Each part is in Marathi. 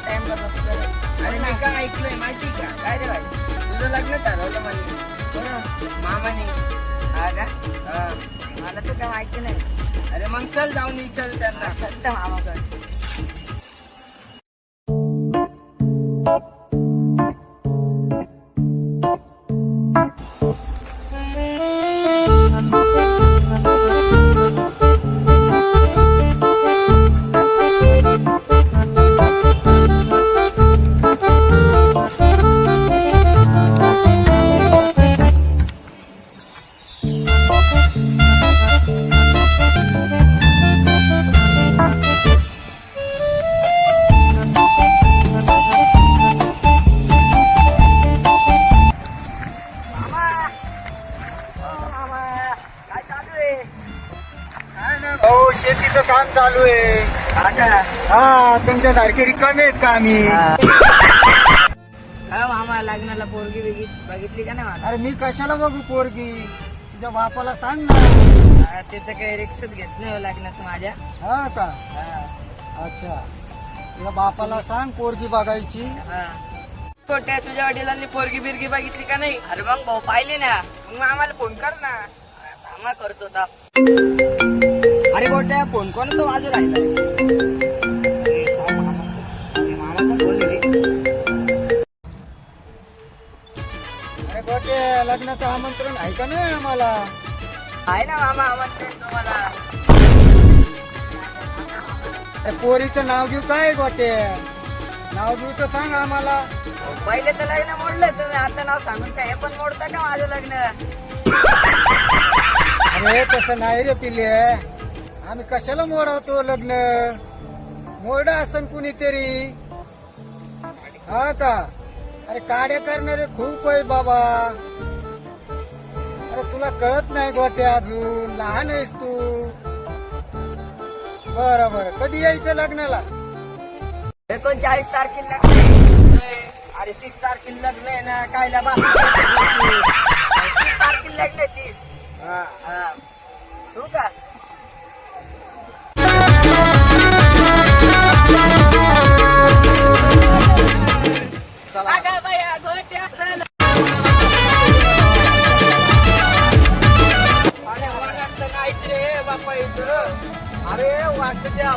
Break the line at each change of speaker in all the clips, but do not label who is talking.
टाइमपास असतो रे.
अरे मी काय ऐकलंय माहिती का?
काय रे भाई?
तुझं लग्न ठरवलं म्हणे
कोण?
मामाने.
हा का?
हा.
मला तर काय माहिती नाही.
अरे मग चल जाऊन विचारू त्यांना.
सत्य मामाकडे. काय चालू आहे?
हो शेतीचं काम चालू आहे. हा तुमच्यासारखे रिकामे आहेत का आम्ही?
हा मामा लग्नाला पोरगी बघितली का नाही मला?
अरे मी कशाला बघू पोरगी? तुझ्या बापाला सांग ना.
तिथं काही रिक्सच घेत नाही हो लग्नाचं माझ्या.
हा का?
हा.
अच्छा तुझ्या बापाला सांग पोरगी बघायची.
हा.
छोट्या तुझ्या वडिलांनी पोरगी बिरगी बघितली का नाही?
अरे मग भाऊ पाहिले ना.
मग आम्हाला फोन कर ना.
मामा करतो ताप.
अरे गोट्या फोन कोणाचा वाजू राहिला? अरे गोट्या लग्नाचं आमंत्रण आहे का नाही आम्हाला?
आहे ना मामा आमंत्रण तुम्हाला.
अरे पोरीचं नाव घेऊ काय गोट्या? नाव घेऊ तर सांग आम्हाला.
पहिले तर लग्न मोडलं तुम्ही, आता नाव सांगून काय हे पण मोडता का माझं लग्न?
अरे तसं नाही रे पिले. आम्ही कशाला मोडवतो लग्न? मोड असन कुणीतरी. हा का? अरे काड्या करणारे खूप आहे बाबा. अरे तुला कळत नाही गोट्या, अजून लहान आहेस तू. बरं बरं कधी यायचं लग्नाला?
39 तारखेला लग्न आहे.
अरे 30 तारखेला लग्न आहे ना. कायला बा
30 तारखेला लग्न आहे 30.
हा.
हा. तू का?
चला.
अगं बाया, गोट्या चल.
अरे वाटत नाहीच रे बापा इथं. अरे वाटत द्या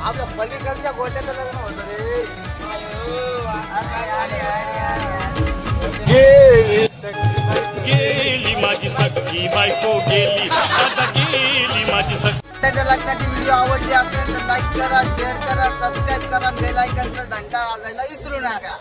आपल्या पलीकडच्या गोट्याचं लग्न होतं रे.
गेली माझी सखी बायको गेली आता गेली माझी सखी.
त्याच्या लग्नाची व्हिडिओ आवडली असेल तर लाईक करा, शेअर करा, सबस्क्राईब करा, बेल आयकॉनचा घंटा वाजायला विसरू नका.